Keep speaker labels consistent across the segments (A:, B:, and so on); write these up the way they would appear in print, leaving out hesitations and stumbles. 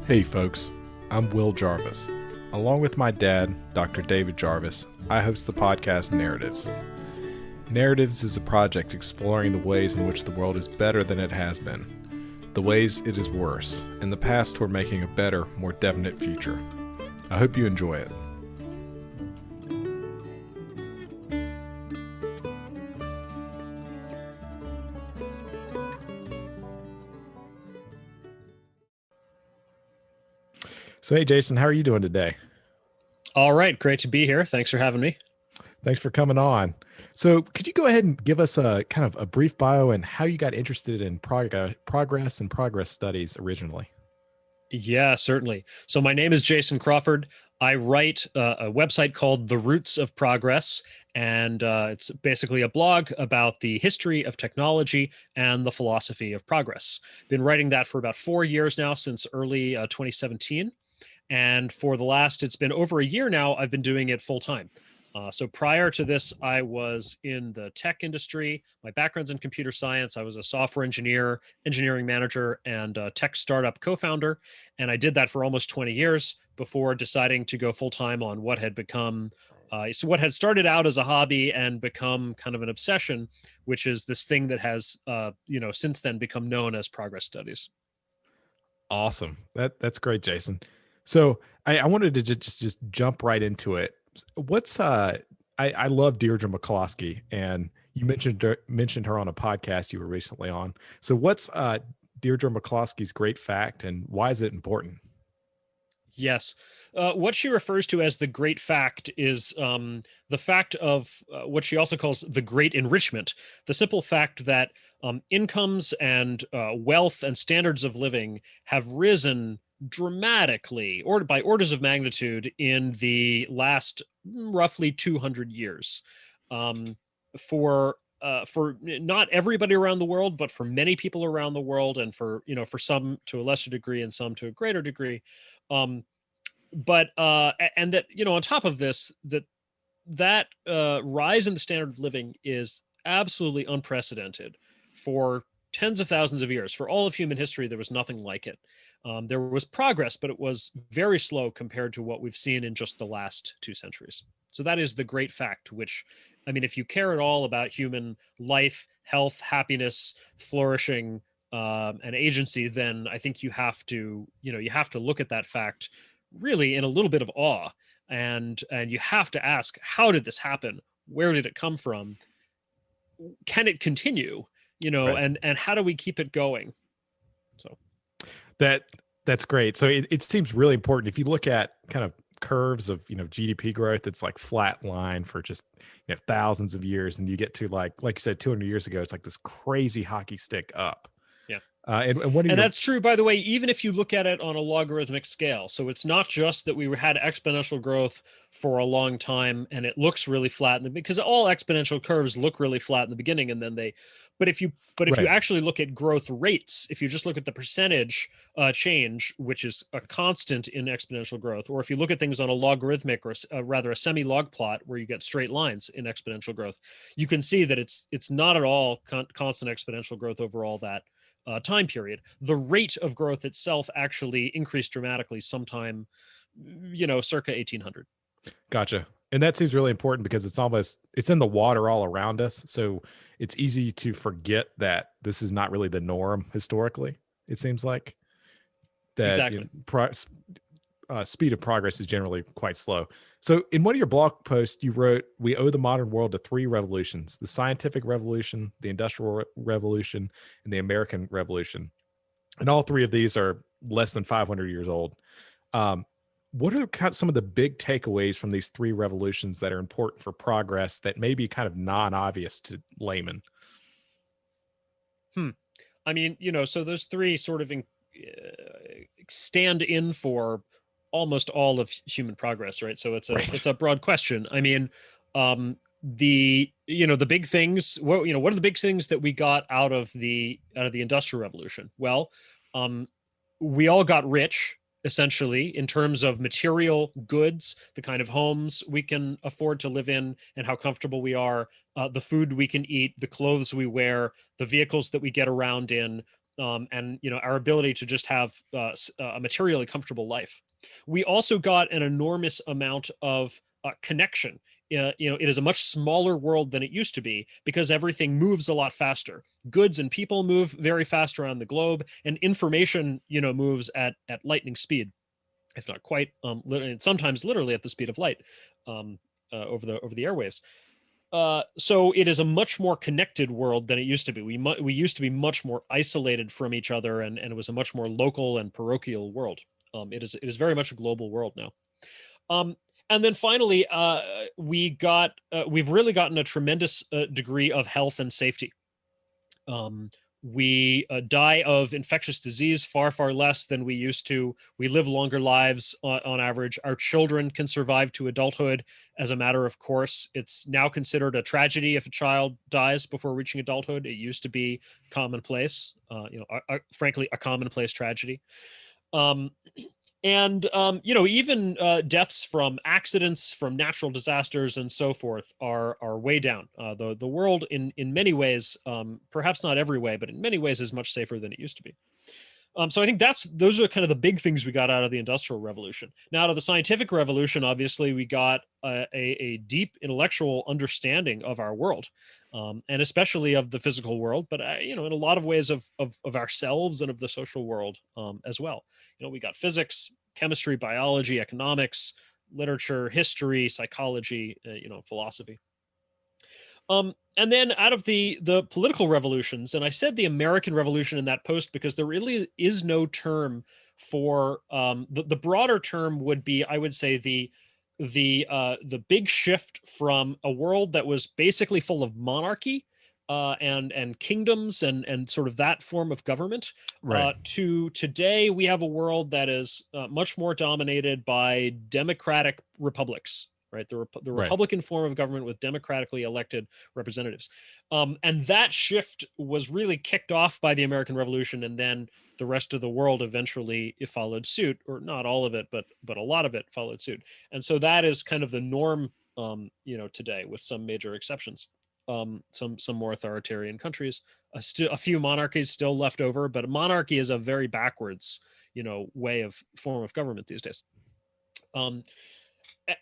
A: Hey folks, I'm Will Jarvis. Along with my dad, Dr. David Jarvis, I host the podcast Narratives. Narratives is a project exploring the ways in which the world is better than it has been, the ways it is worse, and the paths toward making a better, more definite future. I hope you enjoy it. So hey Jason, how are you doing today?
B: All right, great to be here. Thanks for having me.
A: Thanks for coming on. So could you go ahead and give us a kind of a brief bio and how you got interested in progress and progress studies originally?
B: Yeah, certainly. So my name is Jason Crawford. I write a website called The Roots of Progress, and it's basically a blog about the history of technology and the philosophy of progress. Been writing that for about 4 years now, since early 2017. And for the last, it's been over a year now, I've been doing it full time. So prior to this, I was in the tech industry. My background's in computer science. I was a software engineer, engineering manager, and a tech startup co-founder. And I did that for almost 20 years before deciding to go full time on what had become, so what had started out as a hobby and become kind of an obsession, which is this thing that has, since then become known as progress studies.
A: Awesome. That's great, Jason. So I wanted to just jump right into it. What's I love Deirdre McCloskey, and you mentioned her on a podcast you were recently on. So what's Deirdre McCloskey's great fact, and why is it important?
B: Yes. What she refers to as the great fact is the fact of what she also calls the great enrichment, the simple fact that incomes and wealth and standards of living have risen dramatically, or by orders of magnitude, in the last roughly 200 years. Um, for not everybody around the world, but for many people around the world, and for some to a lesser degree and some to a greater degree. Um, and that, on top of this, that rise in the standard of living is absolutely unprecedented for tens of thousands of years. For all of human history, there was nothing like it. There was progress, but it was very slow compared to what we've seen in just the last 2 centuries. So that is the great fact, which, I mean, if you care at all about human life, health, happiness, flourishing, and agency, then I think you have to look at that fact really in a little bit of awe, and you have to ask, how did this happen? Where did it come from? Can it continue?
A: Right.
B: And how do we keep it going? So
A: That's great. So it seems really important. If you look at kind of curves of GDP growth, it's like flat line for just thousands of years, and you get to like you said 200 years ago, it's like this crazy hockey stick up.
B: yeah.
A: And what are
B: And
A: your
B: that's true, by the way, even if you look at it on a logarithmic scale. So it's not just that we had exponential growth for a long time and it looks really flat, because all exponential curves look really flat in the beginning, and then but if you
A: right?
B: actually look at growth rates, if you just look at the percentage change, which is a constant in exponential growth, or if you look at things on a logarithmic, or rather a semi-log plot where you get straight lines in exponential growth, you can see that it's not at all constant exponential growth over all that time period. The rate of growth itself actually increased dramatically sometime, circa 1800.
A: Gotcha. And that seems really important because it's in the water all around us. So it's easy to forget that this is not really the norm historically. It seems like that
B: Exactly.
A: speed of progress is generally quite slow. So in one of your blog posts, you wrote, "We owe the modern world to three revolutions: the scientific revolution, the industrial revolution, and the American Revolution. And all three of these are less than 500 years old." Um, what are some of the big takeaways from these three revolutions that are important for progress that may be kind of non-obvious to laymen?
B: I mean, so those three sort of stand in for almost all of human progress, right? So
A: Right.
B: it's a broad question. I mean, the big things. What are the big things that we got out of the Industrial Revolution? Well, we all got rich, essentially, in terms of material goods, the kind of homes we can afford to live in and how comfortable we are, the food we can eat, the clothes we wear, the vehicles that we get around in, and our ability to just have a materially comfortable life. We also got an enormous amount of connection. It is a much smaller world than it used to be because everything moves a lot faster. Goods and people move very fast around the globe, and information, moves at lightning speed, if not quite, and sometimes literally at the speed of light, over the airwaves. So it is a much more connected world than it used to be. We used to be much more isolated from each other, and it was a much more local and parochial world. It is very much a global world now. And then finally, we've really gotten a tremendous degree of health and safety. We die of infectious disease far, far less than we used to. We live longer lives on average. Our children can survive to adulthood as a matter of course. It's now considered a tragedy if a child dies before reaching adulthood. It used to be commonplace, frankly, a commonplace tragedy. And even deaths from accidents, from natural disasters, and so forth are way down. The world in many ways, perhaps not every way, but in many ways, is much safer than it used to be. So I think those are kind of the big things we got out of the Industrial Revolution. Now, out of the Scientific Revolution, obviously, we got a deep intellectual understanding of our world, and especially of the physical world, but in a lot of ways of ourselves and of the social world as well. We got physics, chemistry, biology, economics, literature, history, psychology, philosophy. And then out of the political revolutions, and I said the American Revolution in that post because there really is no term for the broader term would be, I would say, the big shift from a world that was basically full of monarchy and kingdoms and sort of that form of government,
A: Right.
B: to today we have a world that is much more dominated by democratic republics. Right, the
A: Right.
B: Republican form of government with democratically elected representatives, and that shift was really kicked off by the American Revolution, and then the rest of the world eventually it followed suit, or not all of it, but a lot of it followed suit. And so that is kind of the norm, today, with some major exceptions. Some more authoritarian countries, a few monarchies still left over, but a monarchy is a very backwards, form of government these days.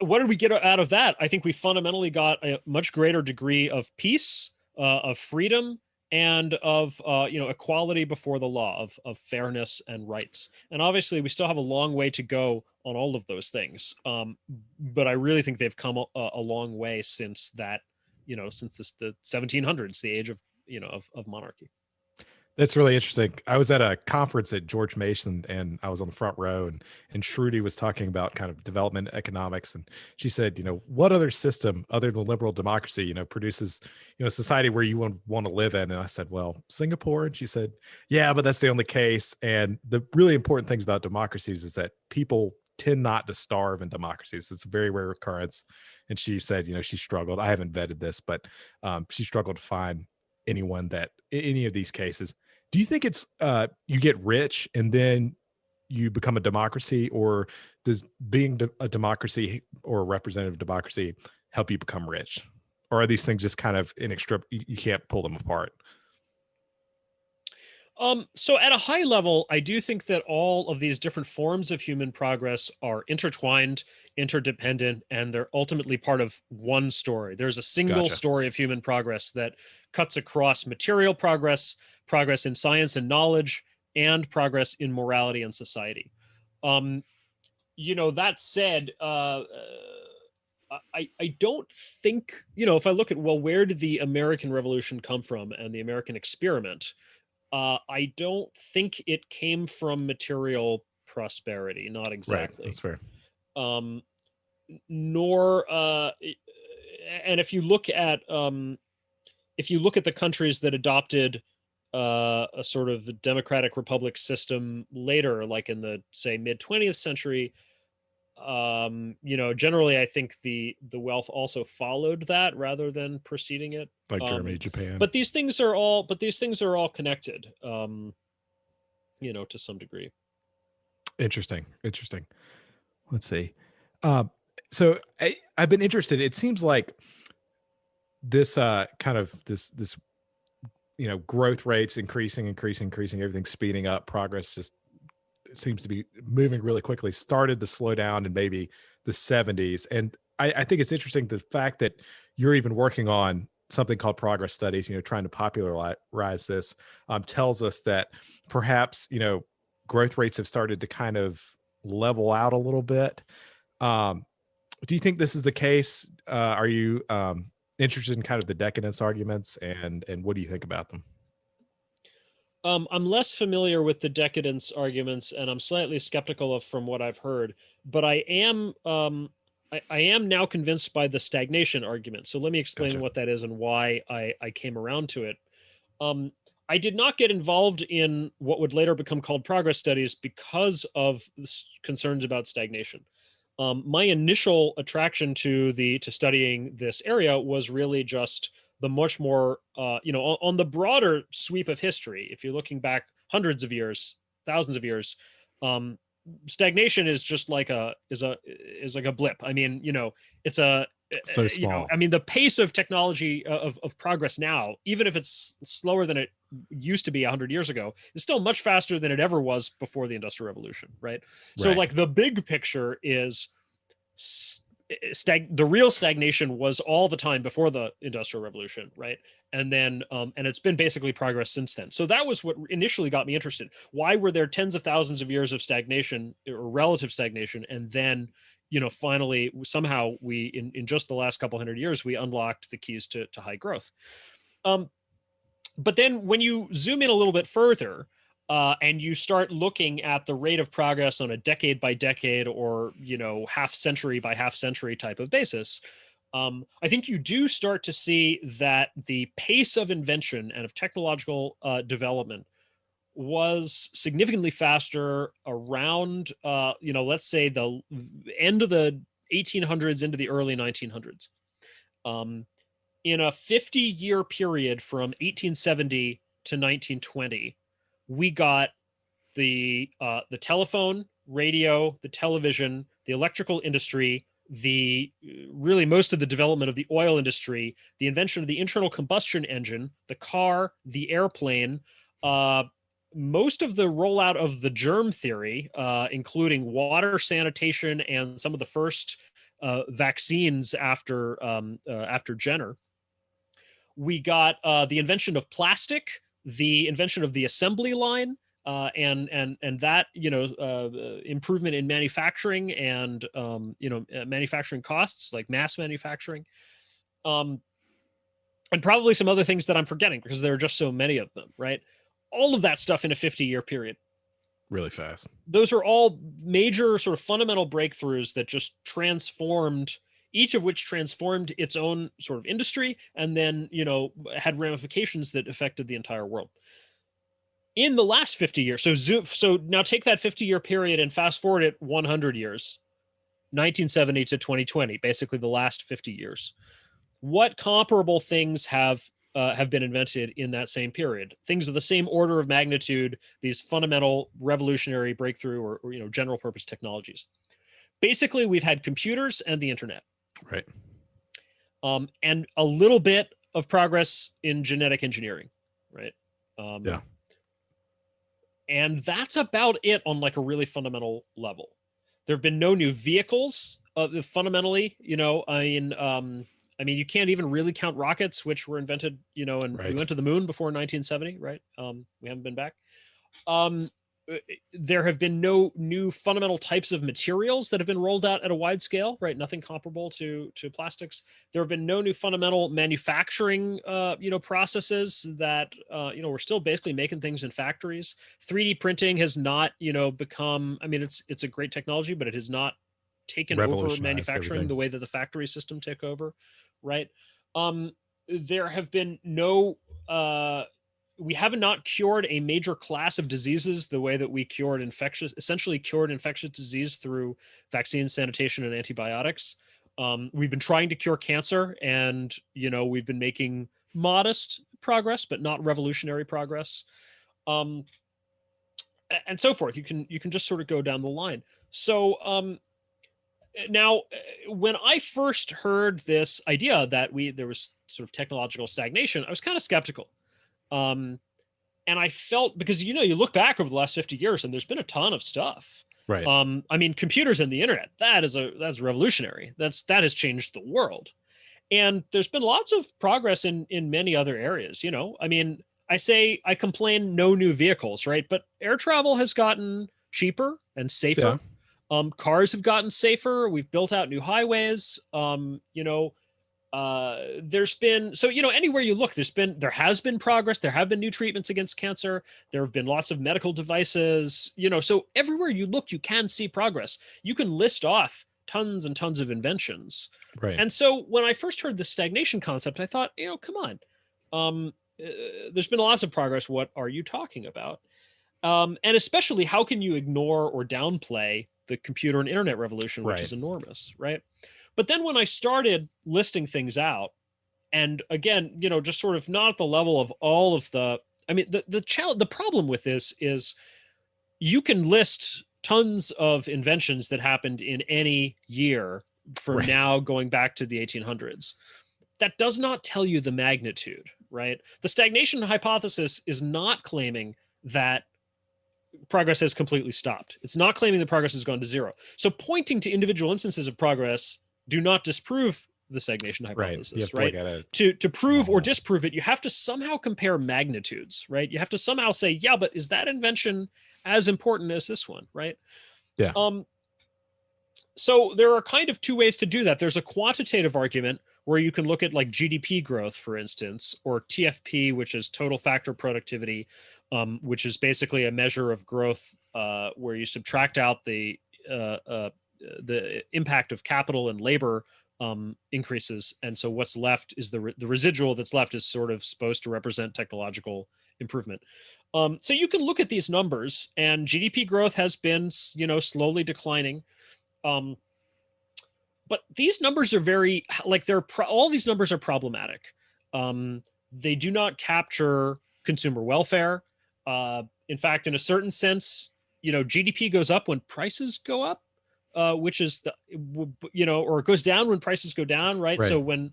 B: What did we get out of that? I think we fundamentally got a much greater degree of peace, of freedom, and of equality before the law, of fairness and rights. And obviously, we still have a long way to go on all of those things. But I really think they've come a long way since that, since the 1700s, the age of of monarchy.
A: That's really interesting. I was at a conference at George Mason and I was on the front row and Shruti was talking about kind of development economics. And she said, what other system other than liberal democracy, produces, a society where you want to live in? And I said, well, Singapore. And she said, yeah, but that's the only case. And the really important things about democracies is that people tend not to starve in democracies. It's a very rare occurrence. And she said, she struggled. I haven't vetted this, but she struggled to find anyone that any of these cases. Do you think it's you get rich and then you become a democracy, or does being a democracy or a representative democracy help you become rich? Or are these things just kind of you can't pull them apart?
B: So at a high level, I do think that all of these different forms of human progress are intertwined, interdependent, and they're ultimately part of one story. There's a single
A: Gotcha.
B: story of human progress that cuts across material progress, progress in science and knowledge, and progress in morality and society. That said, I don't think, if I look at, well, where did the American Revolution come from and the American experiment? I don't think it came from material prosperity, not
A: Right.
B: exactly.
A: That's fair.
B: Nor, and if you look at the countries that adopted a sort of democratic republic system later, like in the, say, mid 20th century, generally I think the wealth also followed that rather than preceding it,
A: Like Germany, Japan.
B: but these things are all connected, to some degree.
A: Interesting. Let's see. So I've been interested. It seems like this kind of this growth rates increasing, everything's speeding up, progress just seems to be moving really quickly, started to slow down in maybe the 70s. And I think it's interesting the fact that you're even working on something called progress studies, trying to popularize this, tells us that perhaps, growth rates have started to kind of level out a little bit. Um, do you think this is the case? Are you interested in kind of the decadence arguments, and what do you think about them?
B: I'm less familiar with the decadence arguments, and I'm slightly skeptical of from what I've heard. But I am now convinced by the stagnation argument. So let me explain
A: Gotcha.
B: what that is and why I came around to it. Um, I did not get involved in what would later become called progress studies because of concerns about stagnation. My initial attraction to studying this area was really just the much more on the broader sweep of history. If you're looking back hundreds of years, thousands of years, um, stagnation is just like a blip. I mean, it's a
A: So small.
B: I mean, the pace of technology of progress now, even if it's slower than it used to be 100 years ago, is still much faster than it ever was before the Industrial Revolution, right? So,
A: Right.
B: like, the big picture is the real stagnation was all the time before the Industrial Revolution, right? And then and it's been basically progress since then. So that was what initially got me interested. Why were there tens of thousands of years of stagnation or relative stagnation, and then finally somehow we in just the last couple hundred years we unlocked the keys to high growth. um but then when you zoom in a little bit further, and you start looking at the rate of progress on a decade by decade or half century by half century type of basis, I think you do start to see that the pace of invention and of technological development was significantly faster around let's say the end of the 1800s into the early 1900s. um, in a 50-year period from 1870 to 1920, we got the telephone, radio, the television, the electrical industry, the really most of the development of the oil industry, the invention of the internal combustion engine, the car, the airplane, most of the rollout of the germ theory, including water sanitation and some of the first vaccines after Jenner. We got the invention of plastic, the invention of the assembly line, and that improvement in manufacturing and manufacturing costs like mass manufacturing, um, and probably some other things that I'm forgetting because there are just so many of them. Right, all of that stuff in a 50-year period.
A: Really fast.
B: Those are all major sort of fundamental breakthroughs that just transformed, each of which transformed its own sort of industry and then had ramifications that affected the entire world in the last 50 years. So now take that 50-year period and fast forward it 100 years, 1970 to 2020, basically the last 50 years. What comparable things have been invented in that same period? Things of the same order of magnitude, these fundamental revolutionary breakthrough or general purpose technologies. Basically, we've had computers and the internet.
A: Right.
B: And a little bit of progress in genetic engineering, right?
A: Yeah.
B: And that's about it on like a really fundamental level. There have been no new vehicles, fundamentally. I mean, you can't even really count rockets, which were invented, and
A: Right.
B: we went to the moon before 1970, right? We haven't been back. There have been no new fundamental types of materials that have been rolled out at a wide scale, right? Nothing comparable to plastics. There have been no new fundamental manufacturing, processes that, we're still basically making things in factories. 3D printing has not, become, I mean, it's a great technology, but it has not taken over
A: Revolutionized
B: manufacturing
A: everything.
B: the way that the factory system took over, right? There have been no, we have not cured a major class of diseases the way that we essentially cured infectious disease through vaccines, sanitation, and antibiotics. We've been trying to cure cancer, and we've been making modest progress, but not revolutionary progress, and so forth. You can just sort of go down the line. So now, when I first heard this idea that there was sort of technological stagnation, I was kind of skeptical. And I felt, because, you look back over the last 50 years and there's been a ton of stuff.
A: Right.
B: I mean, computers and the internet, that's revolutionary. That has changed the world. And there's been lots of progress in many other areas. I mean, I complain no new vehicles, right? But air travel has gotten cheaper and safer. Cars have gotten safer. We've built out new highways. There's been, so anywhere you look, there has been progress. There have been new treatments against cancer. There have been lots of medical devices. So everywhere you look, you can see progress. You can list off tons and tons of inventions.
A: Right.
B: And so when I first heard the stagnation concept, I thought, come on. There's been lots of progress. What are you talking about? And especially, how can you ignore or downplay the computer and internet revolution, which is enormous, right? But then when I started listing things out, and again, just sort of not at the level of all of the problem with this is you can list tons of inventions that happened in any year from now going back to the 1800s. That does not tell you the magnitude, right? The stagnation hypothesis is not claiming that progress has completely stopped. It's not claiming that progress has gone to zero. So pointing to individual instances of progress do not disprove the stagnation hypothesis, right? To prove or disprove it, you have to somehow compare magnitudes, right? You have to somehow say, yeah, but is that invention as important as this one, right?
A: Yeah.
B: So there are kind of two ways to do that. There's a quantitative argument where you can look at like GDP growth, for instance, or TFP, which is total factor productivity, which is basically a measure of growth where you subtract out the impact of capital and labor increases, and so what's left is the residual that's left is sort of supposed to represent technological improvement. So you can look at these numbers, and GDP growth has been, slowly declining. But these numbers are very, like, all these numbers are problematic. They do not capture consumer welfare. In fact, in a certain sense, GDP goes up when prices go up, which is or it goes down when prices go down, right? So when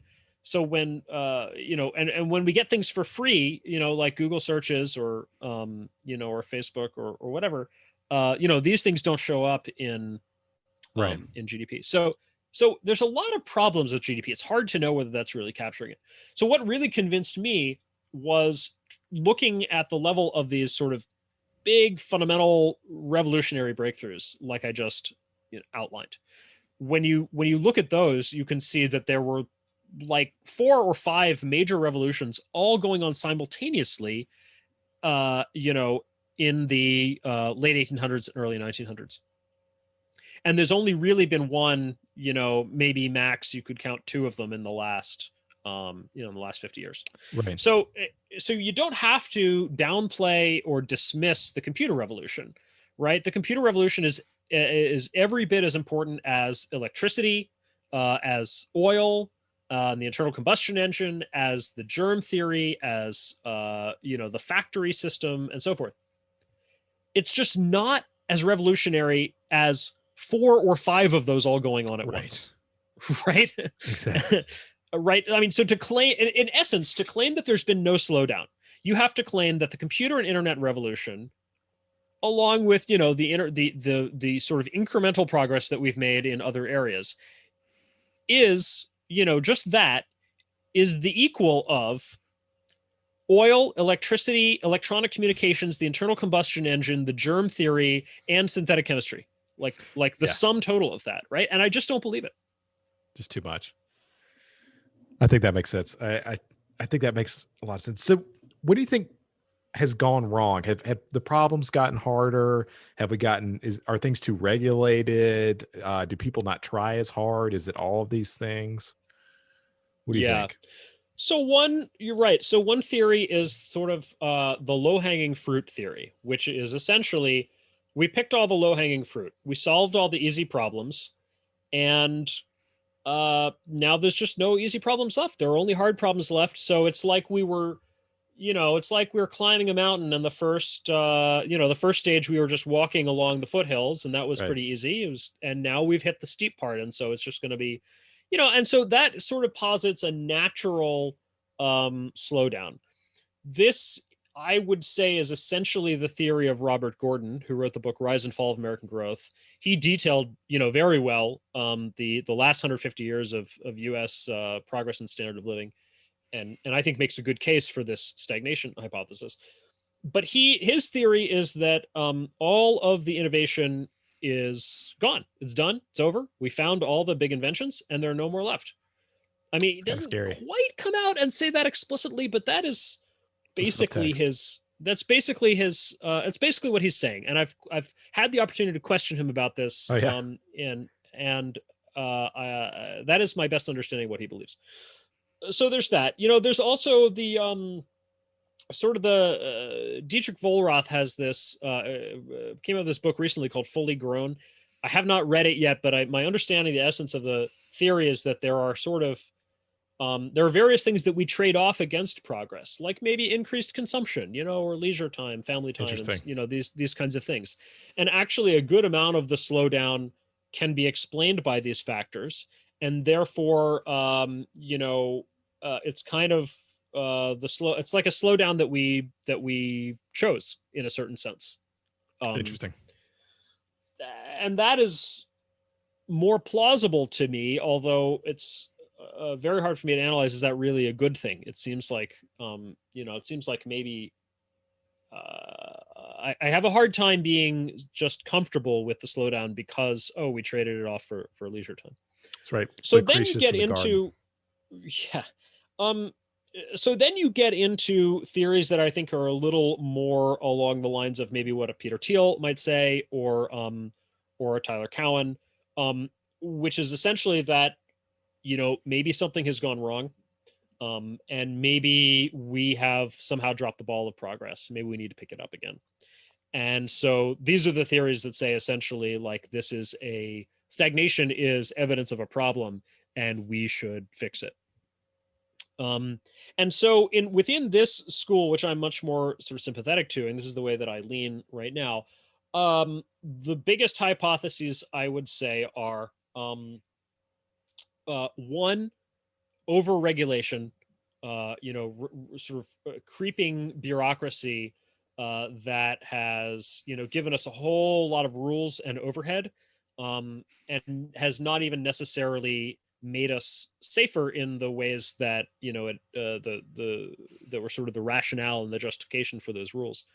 B: when we get things for free, like Google searches or or Facebook or whatever, these things don't show up in GDP. So there's a lot of problems with GDP. It's hard to know whether that's really capturing it. So what really convinced me was looking at the level of these sort of big fundamental revolutionary breakthroughs, like I just outlined. When you look at those, you can see that there were like 4 or 5 major revolutions all going on simultaneously, in the late 1800s and early 1900s. And there's only really been one, maybe max, you could count 2 of them in the last, in the last 50 years.
A: Right.
B: So you don't have to downplay or dismiss the computer revolution, right? The computer revolution is every bit as important as electricity, as oil, the internal combustion engine, as the germ theory, as the factory system, and so forth. It's just not as revolutionary as 4 or 5 of those all going on at once, right?
A: Exactly.
B: Right. I mean, so to claim, in essence, to claim that there's been no slowdown, you have to claim that the computer and internet revolution, along with the sort of incremental progress that we've made in other areas, is just that, is the equal of oil, electricity, electronic communications, the internal combustion engine, the germ theory, and synthetic chemistry. Like the sum total of that, right? And I just don't believe it.
A: Just too much. I think that makes sense. I think that makes a lot of sense. So what do you think has gone wrong? Have the problems gotten harder? Are things too regulated? Do people not try as hard? Is it all of these things? What do you think?
B: So you're right. So one theory is sort of the low-hanging fruit theory, which is essentially, we picked all the low-hanging fruit. We solved all the easy problems, and now there's just no easy problems left. There are only hard problems left. So it's like we were climbing a mountain, and the first stage we were just walking along the foothills, and that was pretty easy. And now we've hit the steep part, and so it's just going to be, and so that sort of posits a natural slowdown. This, I would say, is essentially the theory of Robert Gordon, who wrote the book Rise and Fall of American Growth. He detailed, very well the last 150 years of U.S. Progress and standard of living, and I think makes a good case for this stagnation hypothesis. But his theory is that all of the innovation is gone. It's done. It's over. We found all the big inventions, and there are no more left. I mean, he
A: Kind of
B: doesn't
A: scary.
B: quite come out and say that explicitly, but that is basically
A: Subtext.
B: his. That's basically his. It's basically what he's saying, and I've had the opportunity to question him about this.
A: Oh yeah.
B: And that is my best understanding of what he believes. So there's that. There's also the sort of the Dietrich Vollrath has this came out of this book recently called Fully Grown. I have not read it yet, but my understanding, the essence of the theory is that there are sort of there are various things that we trade off against progress, like maybe increased consumption, or leisure time, family time,
A: Interesting.
B: and these kinds of things. And actually, a good amount of the slowdown can be explained by these factors, and therefore, it's kind of it's like a slowdown that we chose in a certain sense.
A: Interesting.
B: And that is more plausible to me, although it's very hard for me to analyze. Is that really a good thing? It seems like maybe I have a hard time being just comfortable with the slowdown because we traded it off for leisure time.
A: That's right.
B: So then you get into so then you get into theories that I think are a little more along the lines of maybe what a Peter Thiel might say, or a Tyler Cowen, which is essentially that maybe something has gone wrong, and maybe we have somehow dropped the ball of progress. Maybe we need to pick it up again. And so these are the theories that say essentially like stagnation is evidence of a problem, and we should fix it. And so within this school, which I'm much more sort of sympathetic to, and this is the way that I lean right now, the biggest hypotheses I would say are one, overregulation, sort of creeping bureaucracy that has given us a whole lot of rules and overhead, and has not even necessarily made us safer in the ways that that were sort of the rationale and the justification for those rules.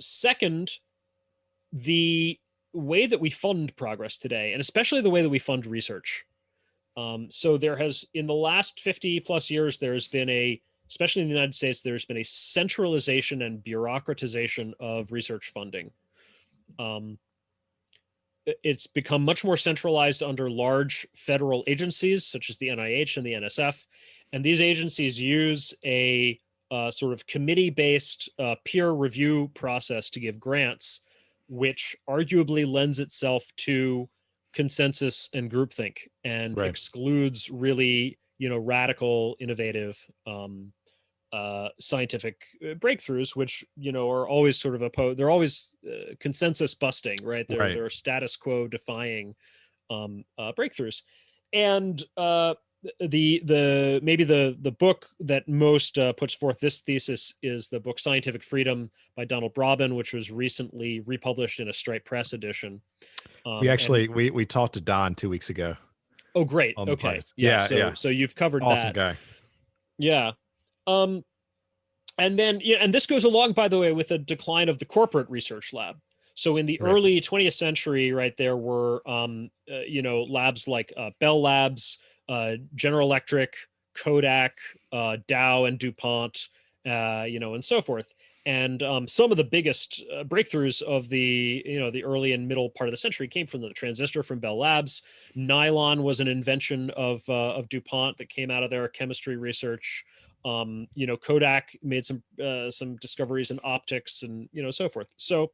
B: Second, the way that we fund progress today, and especially the way that we fund research. So there has, in the last 50 plus years, there's been especially in the United States, there's been a centralization and bureaucratization of research funding. It's become much more centralized under large federal agencies such as the NIH and the NSF. And these agencies use a sort of committee-based peer review process to give grants, which arguably lends itself to consensus and groupthink, and excludes really, radical, innovative scientific breakthroughs, which are always sort of opposed. They're always consensus busting, right? They're status quo defying breakthroughs. And maybe the book that most puts forth this thesis is the book Scientific Freedom by Donald Braben, which was recently republished in a Stripe Press edition.
A: We talked to Don 2 weeks ago.
B: Oh, great. Okay. Yeah. So you've covered
A: awesome
B: that.
A: Guy.
B: Yeah. And then, and this goes along, by the way, with the decline of the corporate research lab. So in the early 20th century, right, there were, labs like Bell Labs, General Electric, Kodak, Dow and DuPont, and so forth. And some of the biggest breakthroughs of the early and middle part of the century came from the transistor from Bell Labs. Nylon was an invention of DuPont that came out of their chemistry research. Kodak made some discoveries in optics and so forth. So,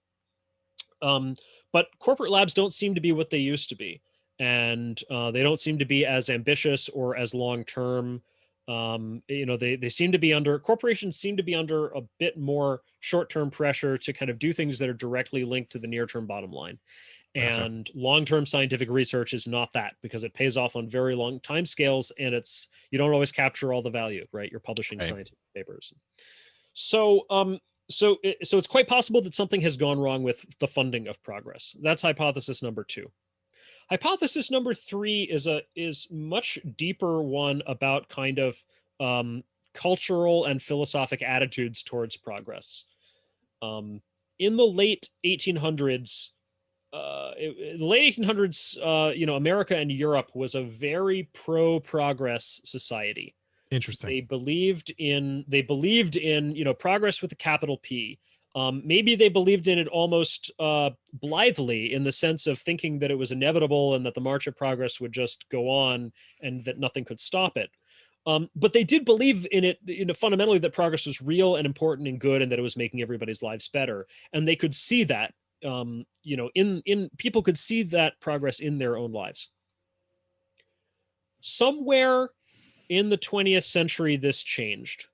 B: but corporate labs don't seem to be what they used to be, and they don't seem to be as ambitious or as long term. They seem to be corporations seem to be under a bit more short term pressure to kind of do things that are directly linked to the near term bottom line.
A: Gotcha.
B: And long-term scientific research is not that, because it pays off on very long time scales, and you don't always capture all the value, right? You're publishing
A: Right.
B: scientific papers. So so it's quite possible that something has gone wrong with the funding of progress. That's hypothesis number 2. Hypothesis number 3 is much deeper one about kind of cultural and philosophic attitudes towards progress. In the late 1800s, the late 1800s, America and Europe was a very pro-progress society.
A: Interesting.
B: They believed in progress with a capital P. Maybe they believed in it almost blithely, in the sense of thinking that it was inevitable and that the march of progress would just go on and that nothing could stop it. But they did believe in it, fundamentally, that progress was real and important and good, and that it was making everybody's lives better. And they could see that, in people could see that progress in their own lives. Somewhere in the 20th century, this changed.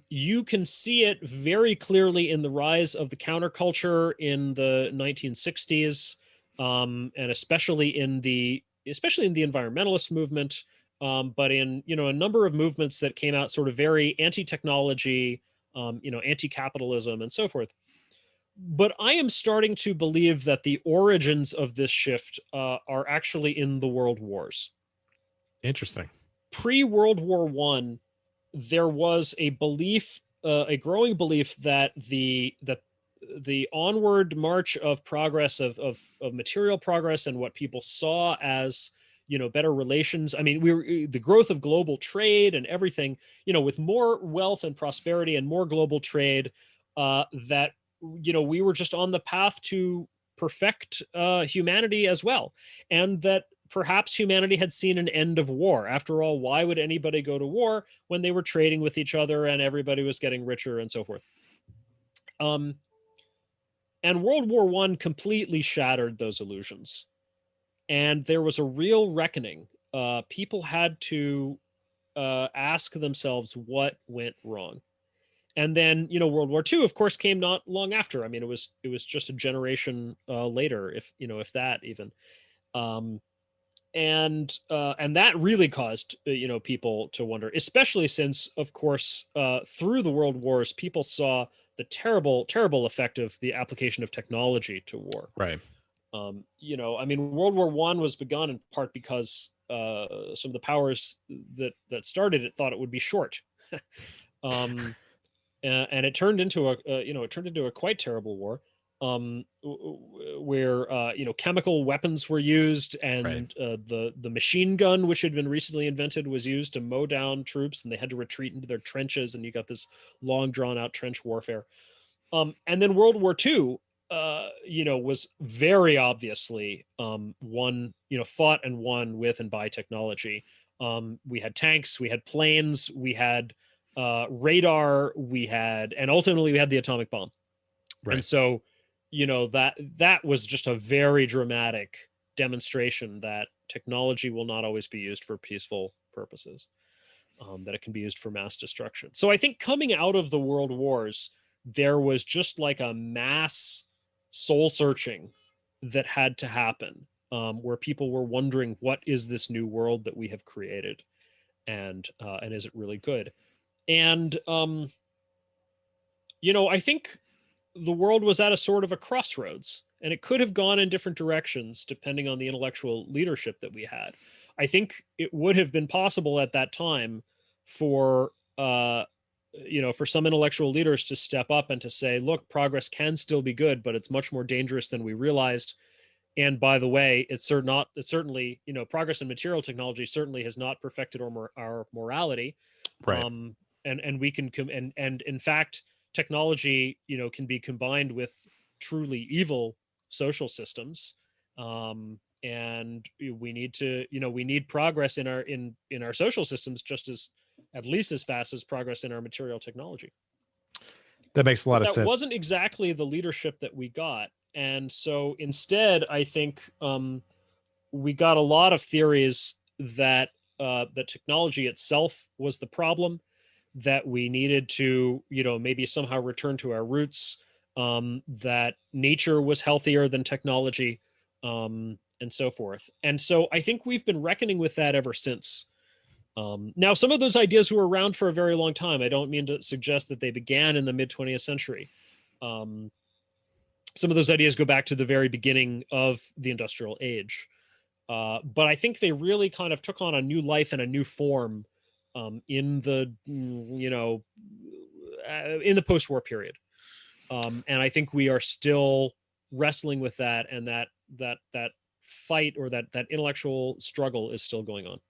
B: You can see it very clearly in the rise of the counterculture in the 1960s, and especially in the environmentalist movement, but in a number of movements that came out sort of very anti-technology, anti-capitalism, and so forth. But I am starting to believe that the origins of this shift are actually in the world wars.
A: Interesting.
B: Pre-World War I, there was a belief, a growing belief, that the onward march of progress, of material progress, and what people saw as better relations. I mean, the growth of global trade and everything. With more wealth and prosperity and more global trade, that we were just on the path to perfect humanity as well, and that perhaps humanity had seen an end of war. After all, why would anybody go to war when they were trading with each other and everybody was getting richer and so forth? And World War I completely shattered those illusions. And there was a real reckoning. People had to ask themselves what went wrong. And then, World War II, of course, came not long after. I mean, it was just a generation later, if that even. And that really caused people to wonder, especially since, of course, through the world wars, people saw the terrible effect of the application of technology to war.
A: Right.
B: I mean, World War I was begun in part because some of the powers that started it thought it would be short, and it turned into a quite terrible war, where chemical weapons were used, and
A: Right.
B: The machine gun, which had been recently invented, was used to mow down troops, and they had to retreat into their trenches, and you got this long drawn out trench warfare. And then World War II, was very obviously won, fought and won with and by technology. We had tanks, we had planes, we had radar, and ultimately we had the atomic bomb.
A: Right.
B: And so, that was just a very dramatic demonstration that technology will not always be used for peaceful purposes, that it can be used for mass destruction. So I think coming out of the world wars, there was just like a mass soul searching that had to happen, where people were wondering, what is this new world that we have created, and is it really good? And I think the world was at a sort of a crossroads, and it could have gone in different directions depending on the intellectual leadership that we had. I think it would have been possible at that time for for some intellectual leaders to step up and to say, look, progress can still be good, but it's much more dangerous than we realized. And by the way, it's certainly, progress in material technology certainly has not perfected our morality.
A: Right.
B: And we can and in fact, technology, can be combined with truly evil social systems. And we need progress in our social systems just as, at least as fast as progress in our material technology.
A: That makes a lot of
B: That
A: sense.
B: wasn't exactly the leadership that we got. And so instead, I think we got a lot of theories that the technology itself was the problem, that we needed to, maybe somehow return to our roots, that nature was healthier than technology, and so forth. And so I think we've been reckoning with that ever since. Now, some of those ideas were around for a very long time. I don't mean to suggest that they began in the mid 20th century. Some of those ideas go back to the very beginning of the industrial age. But I think they really kind of took on a new life and a new form in the, in the post-war period. And I think we are still wrestling with that, and that fight, or that intellectual struggle, is still going on.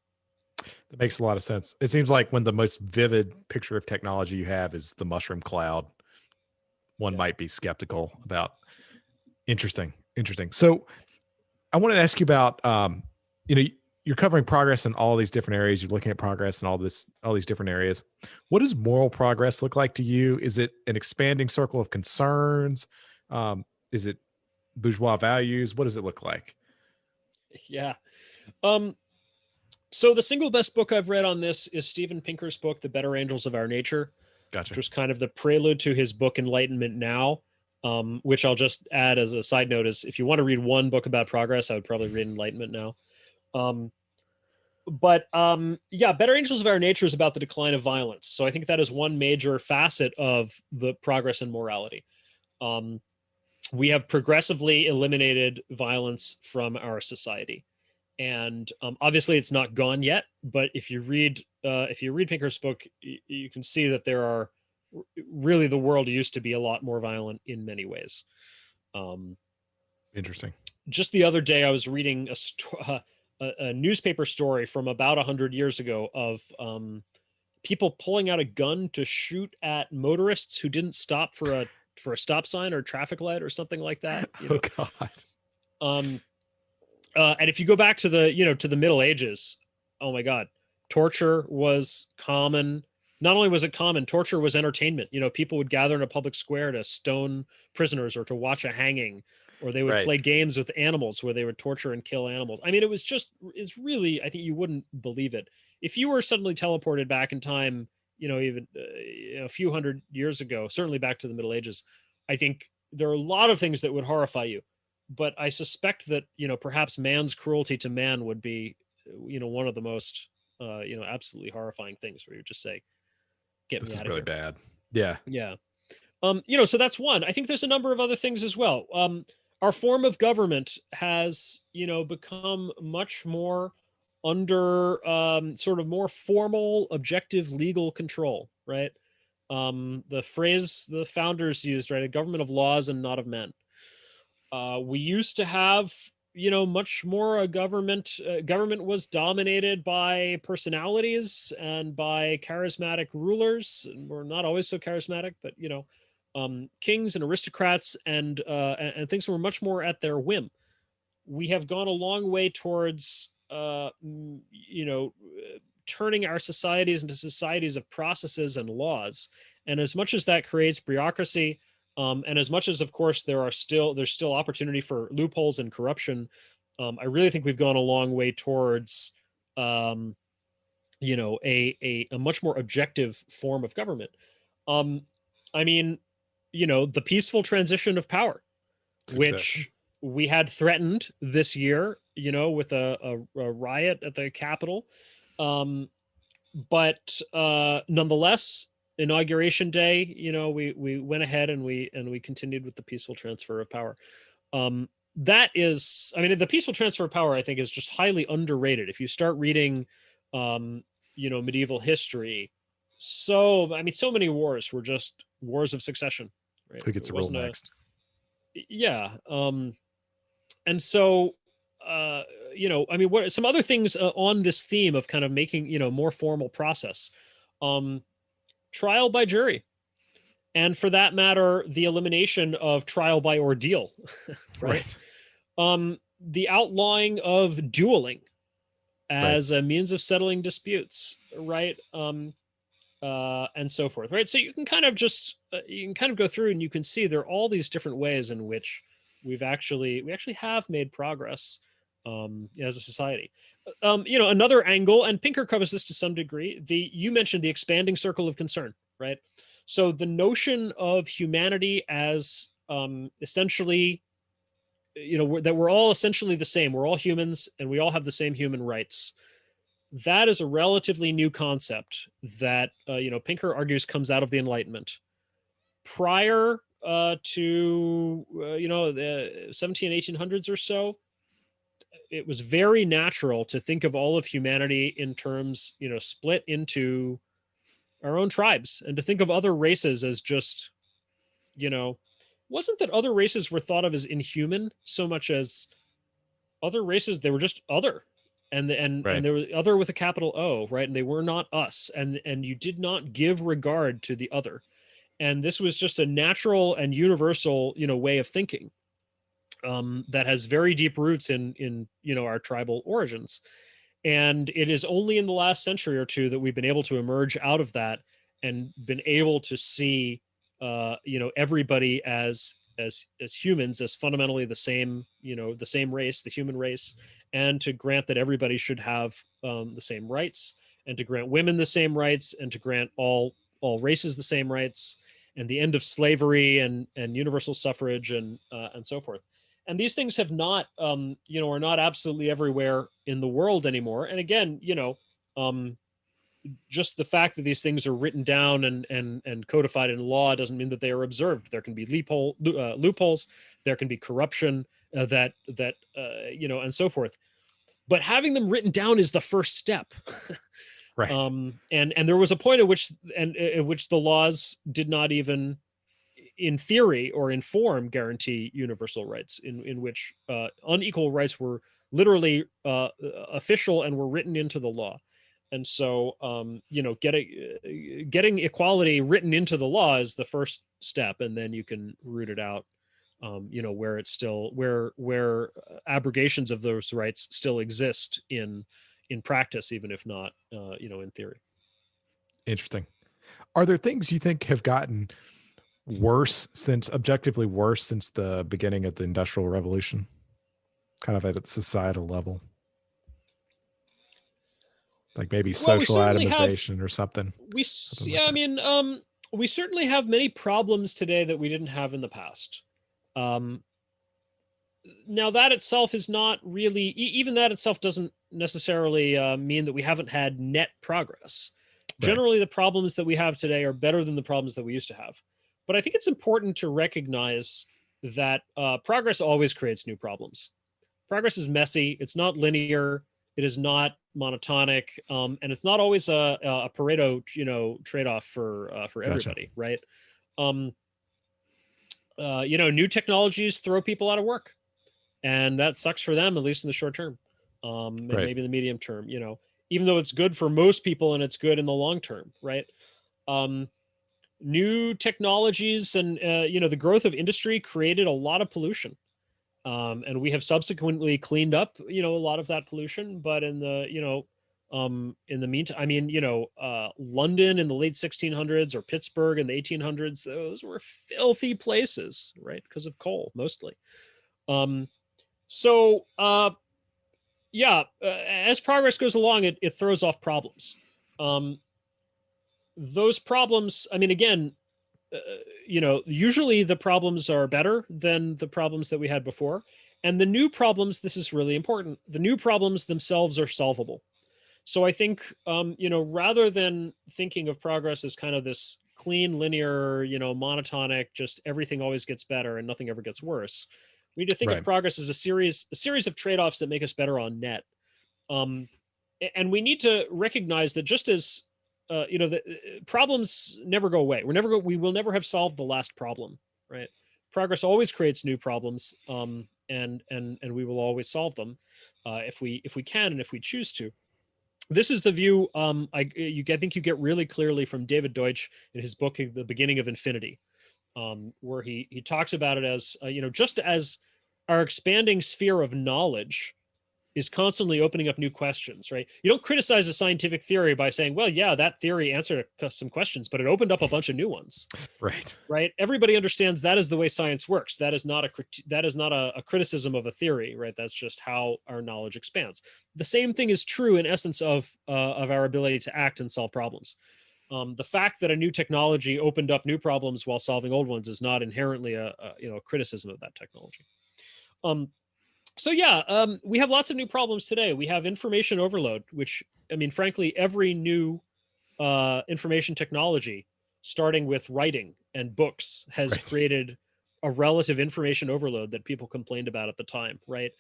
A: That makes a lot of sense. It seems like when the most vivid picture of technology you have is the mushroom cloud, one might be skeptical about. Interesting. So I wanted to ask you about, you're covering progress in all these different areas. You're looking at progress in all these different areas. What does moral progress look like to you? Is it an expanding circle of concerns? Is it bourgeois values? What does it look like?
B: Yeah. So the single best book I've read on this is Steven Pinker's book, The Better Angels of Our Nature.
A: Gotcha.
B: Which was kind of the prelude to his book, Enlightenment Now, which I'll just add as a side note is, if you want to read one book about progress, I would probably read Enlightenment Now. Better Angels of Our Nature is about the decline of violence. So I think that is one major facet of the progress in morality. We have progressively eliminated violence from our society. And obviously it's not gone yet, but if you read Pinker's book, you can see that there are really, the world used to be a lot more violent in many ways.
A: Interesting.
B: Just the other day, I was reading a newspaper story from about 100 years ago of people pulling out a gun to shoot at motorists who didn't stop for a stop sign or traffic light or something like that.
A: Oh God.
B: And if you go back to the Middle Ages, oh my God, torture was common. Not only was it common, torture was entertainment. People would gather in a public square to stone prisoners or to watch a hanging, or they would play games with animals where they would torture and kill animals. I mean, it's really, I think you wouldn't believe it. If you were suddenly teleported back in time, even a few hundred years ago, certainly back to the Middle Ages, I think there are a lot of things that would horrify you. But I suspect that, perhaps man's cruelty to man would be, one of the most, absolutely horrifying things, where you just say, get me out of here. This is
A: really bad. Yeah.
B: Yeah. So that's one. I think there's a number of other things as well. Our form of government has, become much more under sort of more formal, objective legal control, right? The phrase the founders used, right? A government of laws and not of men. We used to have, much more a government was dominated by personalities and by charismatic rulers. We're not always so charismatic, but, kings and aristocrats and things were much more at their whim. We have gone a long way towards, turning our societies into societies of processes and laws. And as much as that creates bureaucracy, and as much as, of course, there's still opportunity for loopholes and corruption, I really think we've gone a long way towards, a much more objective form of government. I mean, the peaceful transition of power, which we had threatened this year, with a riot at the Capitol, but nonetheless, Inauguration Day, we went ahead and we continued with the peaceful transfer of power. That is, the peaceful transfer of power, I think, is just highly underrated. If you start reading, medieval history, so many wars were just wars of succession. Right?
A: Who gets to rule next?
B: Yeah. And so, what are some other things on this theme of kind of making, more formal process? Trial by jury, and for that matter, the elimination of trial by ordeal, right? The outlawing of dueling as a means of settling disputes, right? And so forth, right? So you can kind of go through and you can see there are all these different ways in which we actually have made progress as a society. Another angle, and Pinker covers this to some degree, you mentioned the expanding circle of concern, right? So the notion of humanity as essentially, that we're all essentially the same. We're all humans and we all have the same human rights. That is a relatively new concept that, Pinker argues comes out of the Enlightenment. Prior to, the 17, 1800s or so, it was very natural to think of all of humanity in terms, split into our own tribes, and to think of other races as just, wasn't that other races were thought of as inhuman so much as other races, they were just other, and
A: Right.
B: there was other with a capital O, right? And they were not us, and you did not give regard to the other. And this was just a natural and universal, way of thinking, that has very deep roots in our tribal origins. And it is only in the last century or two that we've been able to emerge out of that and been able to see, everybody as humans, as fundamentally the same, the same race, the human race, and to grant that everybody should have the same rights, and to grant women the same rights, and to grant all races the same rights, and the end of slavery, and universal suffrage, and so forth. And these things have not, are not absolutely everywhere in the world anymore. And again, just the fact that these things are written down and codified in law doesn't mean that they are observed. There can be loopholes, there can be corruption, and so forth. But having them written down is the first step.
A: Right.
B: And there was a point at which the laws did not even, in theory or in form, guarantee universal rights, in which unequal rights were literally official and were written into the law. And so, getting equality written into the law is the first step, and then you can root it out, where it's still, where abrogations of those rights still exist in practice, even if not, in theory.
A: Interesting. Are there things you think have gotten objectively worse since the beginning of the Industrial Revolution, kind of at a societal level? Like maybe
B: Well, we
A: social
B: certainly have,
A: atomization or something.
B: I mean, we certainly have many problems today that we didn't have in the past. Now that itself is not really, even that itself doesn't necessarily mean that we haven't had net progress.
A: Right.
B: Generally, the problems that we have today are better than the problems that we used to have. But I think it's important to recognize that progress always creates new problems. Progress is messy. It's not linear. It is not monotonic, and it's not always a Pareto, trade-off for everybody, right? New technologies throw people out of work, and that sucks for them, at least in the short term, and maybe in the medium term. Even though it's good for most people and it's good in the long term, right? New technologies and the growth of industry created a lot of pollution. And we have subsequently cleaned up, a lot of that pollution. But in the meantime, I mean, London in the late 1600s or Pittsburgh in the 1800s, those were filthy places, right? Because of coal, mostly. As progress goes along, it throws off problems. Those problems, I mean, again, usually the problems are better than the problems that we had before. And the new problems, this is really important, the new problems themselves are solvable. So I think, rather than thinking of progress as kind of this clean, linear, monotonic, just everything always gets better and nothing ever gets worse, we need to think of progress as a series of trade-offs that make us better on net. And we need to recognize that just as the problems never go away. We will never have solved the last problem, right? Progress always creates new problems, and we will always solve them if we can and if we choose to. This is the view I think you get really clearly from David Deutsch in his book The Beginning of Infinity, where he talks about it as just as our expanding sphere of knowledge is constantly opening up new questions, right? You don't criticize a scientific theory by saying, well, yeah, that theory answered some questions, but it opened up a bunch of new ones. Right. Everybody understands that is the way science works. That is not a criticism of a theory, right? That's just how our knowledge expands. The same thing is true in essence of our ability to act and solve problems. The fact that a new technology opened up new problems while solving old ones is not inherently a criticism of that technology. So yeah, we have lots of new problems today. We have information overload, which, I mean, frankly, every new information technology, starting with writing and books, has created a relative information overload that people complained about at the time, right?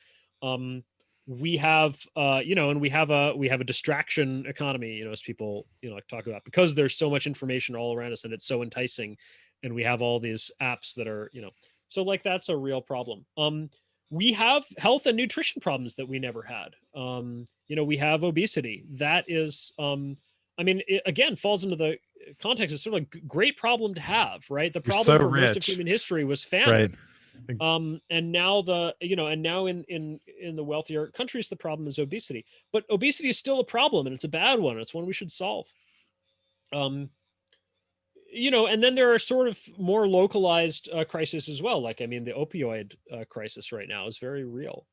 B: We have, and we have a distraction economy, as people, like talk about, because there's so much information all around us and it's so enticing, and we have all these apps that are, so like that's a real problem. We have health and nutrition problems that we never had. We have obesity. That is, it again falls into the context. It's sort of a great problem to have, right? The problem for most of human history was famine. And now in the wealthier countries, the problem is obesity. But obesity is still a problem, and it's a bad one. It's one we should solve. And then there are sort of more localized crises as well. Like, the opioid crisis right now is very real.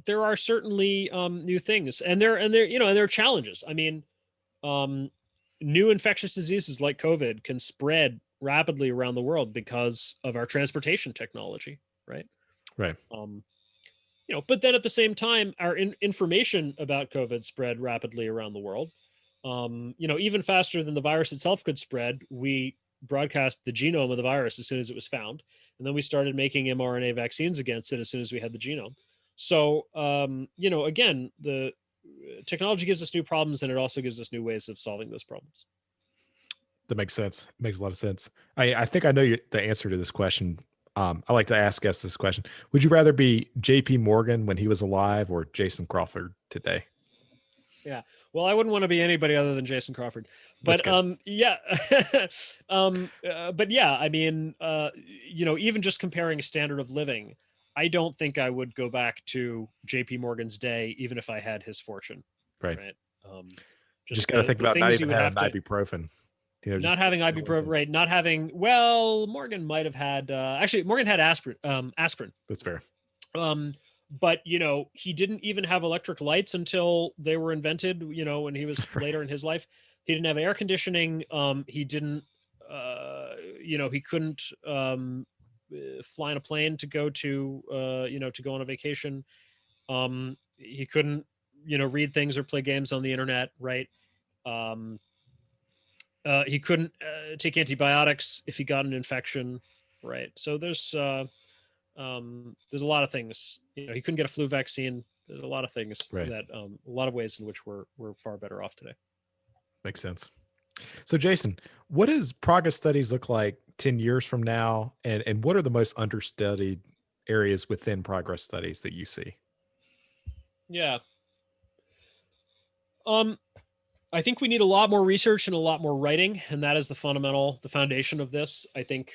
B: There are certainly new things, and there are challenges. New infectious diseases like COVID can spread rapidly around the world because of our transportation technology, right?
A: Right.
B: But then at the same time, our information about COVID spread rapidly around the world. Even faster than the virus itself could spread. We broadcast the genome of the virus as soon as it was found, and then we started making mRNA vaccines against it as soon as we had the genome. So, again, the technology gives us new problems, and it also gives us new ways of solving those problems.
A: That makes sense. It makes a lot of sense. I think I know the answer to this question. I like to ask guests this question. Would you rather be JP Morgan when he was alive or Jason Crawford today?
B: Yeah. Well, I wouldn't want to be anybody other than Jason Crawford. But yeah. But yeah, even just comparing a standard of living, I don't think I would go back to JP Morgan's day, even if I had his fortune.
A: Right.
B: Just
A: got to think about not even having ibuprofen.
B: Not having ibuprofen, right? Not having. Well, Morgan might have had. Actually, Morgan had aspirin.
A: That's fair.
B: But he didn't even have electric lights until they were invented. When he was later in his life, he didn't have air conditioning. He didn't. He couldn't fly in a plane to go to to go on a vacation. He couldn't read things or play games on the internet, right? He couldn't take antibiotics if he got an infection, right? So there's a lot of things. He couldn't get a flu vaccine. There's a lot of things that a lot of ways in which we're far better off today.
A: Makes sense. So Jason, what does progress studies look like 10 years from now? And what are the most understudied areas within progress studies that you see?
B: Yeah. I think we need a lot more research and a lot more writing, and that is the foundation of this. I think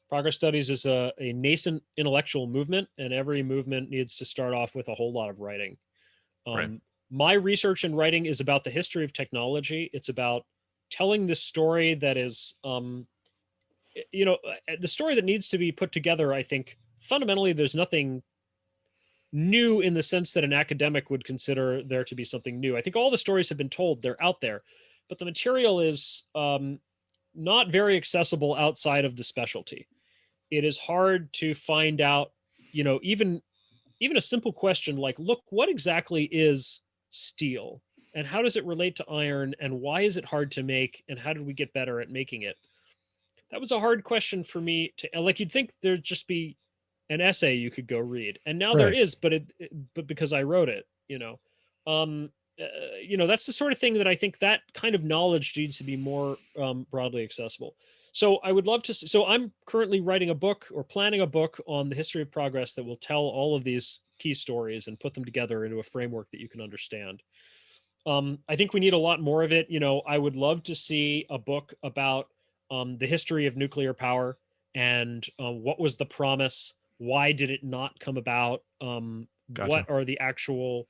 B: progress studies is a nascent intellectual movement, and every movement needs to start off with a whole lot of writing. My research and writing is about the history of technology. It's about telling this story that is, the story that needs to be put together. I think fundamentally there's nothing new in the sense that an academic would consider there to be something new. I think all the stories have been told, they're out there, but the material is not very accessible outside of the specialty. It is hard to find out, even a simple question like, look, what exactly is steel and how does it relate to iron and why is it hard to make and how did we get better at making it? That was a hard question for me to, like, you'd think there'd just be an essay you could go read, and now there is, but because I wrote it, that's the sort of thing that I think that kind of knowledge needs to be more broadly accessible. So I would love to. So I'm currently writing a book or planning a book on the history of progress that will tell all of these key stories and put them together into a framework that you can understand. I think we need a lot more of it. I would love to see a book about the history of nuclear power and what was the promise. Why did it not come about? Gotcha. What are the actual,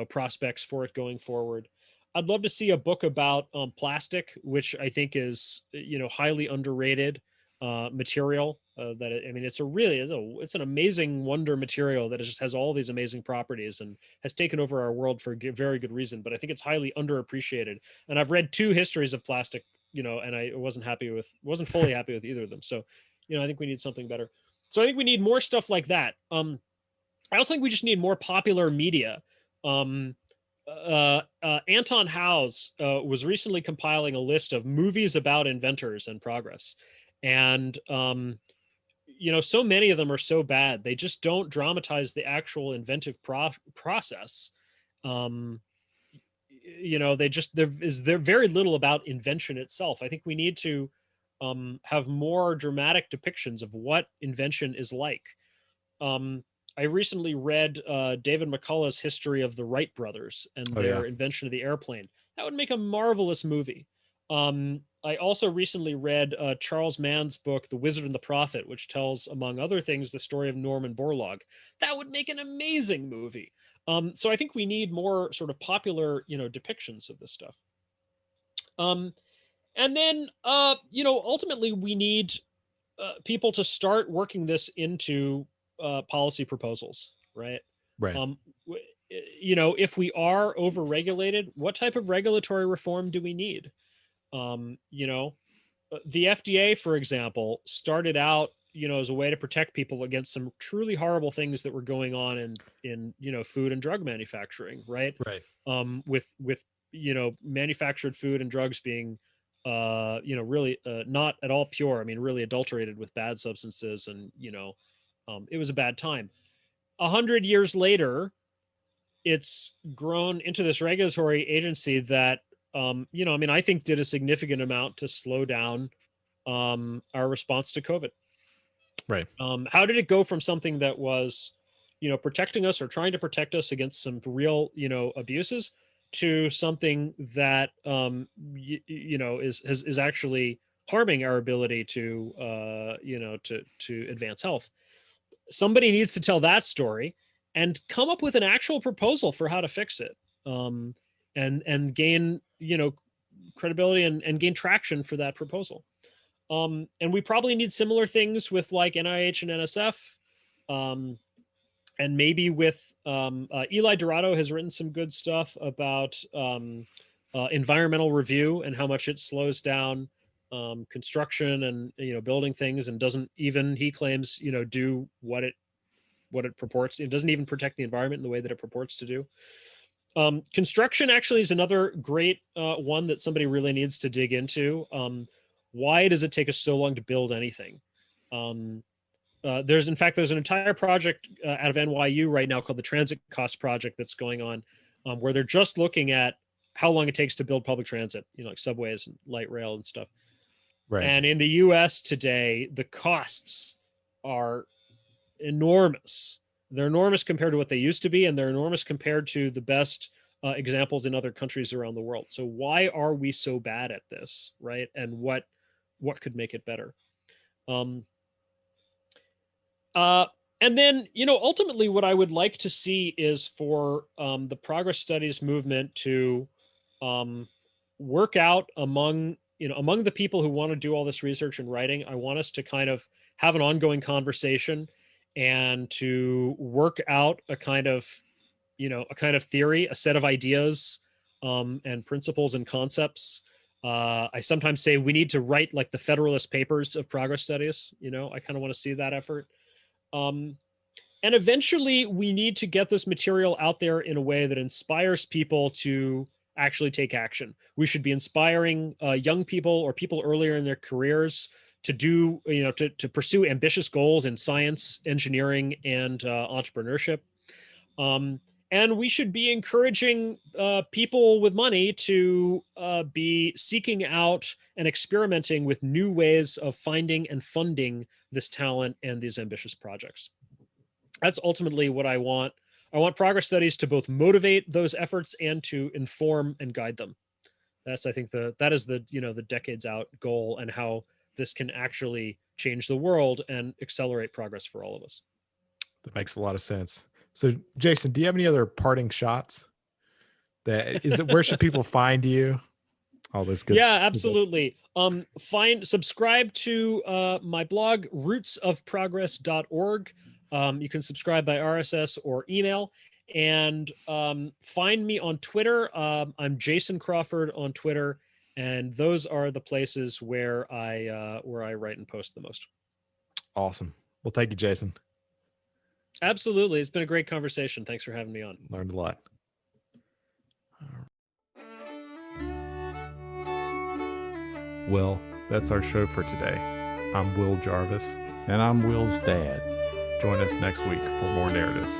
B: prospects for it going forward? I'd love to see a book about plastic, which I think is, highly underrated. material. I mean, it's an amazing wonder material that just has all these amazing properties and has taken over our world for very good reason. But I think it's highly underappreciated. And I've read 2 histories of plastic, and I wasn't fully happy with either of them. So, I think we need something better. So I think we need more stuff like that. I also think we just need more popular media. Anton Howes was recently compiling a list of movies about inventors and progress, and so many of them are so bad they just don't dramatize the actual inventive process. Um, they're very little about invention itself. I think we need to have more dramatic depictions of what invention is like. I recently read David McCullough's history of the Wright brothers and
A: Oh yeah.
B: their invention of the airplane. That would make a marvelous movie. I also recently read Charles Mann's book, The Wizard and the Prophet, which tells, among other things, the story of Norman Borlaug. That would make an amazing movie. So I think we need more sort of popular, depictions of this stuff. And then, ultimately, we need people to start working this into policy proposals, right?
A: Right.
B: If we are overregulated, what type of regulatory reform do we need? The FDA, for example, started out, as a way to protect people against some truly horrible things that were going on in food and drug manufacturing, right?
A: Right.
B: With manufactured food and drugs being really not at all pure. I mean, really adulterated with bad substances, and it was a bad time. 100 years later, it's grown into this regulatory agency that I think did a significant amount to slow down our response to COVID.
A: Right.
B: How did it go from something that was, protecting us or trying to protect us against some real, abuses, to something that, is actually harming our ability to, to advance health? Somebody needs to tell that story and come up with an actual proposal for how to fix it, and gain credibility and gain traction for that proposal. And we probably need similar things with like NIH and NSF, and maybe with Eli Dorado has written some good stuff about environmental review and how much it slows down construction and building things, and doesn't even, he claims, do what it purports. It doesn't even protect the environment in the way that it purports to do. Construction actually is another great one that somebody really needs to dig into. Why does it take us so long to build anything? There's an entire project out of NYU right now called the Transit Cost Project that's going on, where they're just looking at how long it takes to build public transit, like subways and light rail and stuff.
A: Right.
B: And in the US today, the costs are enormous. They're enormous compared to what they used to be, and they're enormous compared to the best examples in other countries around the world. So why are we so bad at this, right? And what could make it better? And then, ultimately what I would like to see is for the progress studies movement to work out among the people who want to do all this research and writing. I want us to kind of have an ongoing conversation and to work out a kind of theory, a set of ideas and principles and concepts. I sometimes say we need to write like the Federalist Papers of progress studies. I kind of want to see that effort. And eventually we need to get this material out there in a way that inspires people to actually take action. We should be inspiring young people or people earlier in their careers to do, to pursue ambitious goals in science, engineering, and entrepreneurship. And we should be encouraging people with money to be seeking out and experimenting with new ways of finding and funding this talent and these ambitious projects. That's ultimately what I want. I want progress studies to both motivate those efforts and to inform and guide them. That's, I think, that is the decades out goal, and how this can actually change the world and accelerate progress for all of us.
A: That makes a lot of sense. So, Jason, do you have any other parting shots? Where should people find you? All this good.
B: Yeah, absolutely. Subscribe to my blog, rootsofprogress.org. You can subscribe by RSS or email, and find me on Twitter. I'm Jason Crawford on Twitter, and those are the places where I write and post the most.
A: Awesome. Well, thank you, Jason.
B: Absolutely. It's been a great conversation. Thanks for having me on.
A: Learned a lot. Well, that's our show for today. I'm Will Jarvis.
C: And I'm Will's dad.
A: Join us next week for more narratives.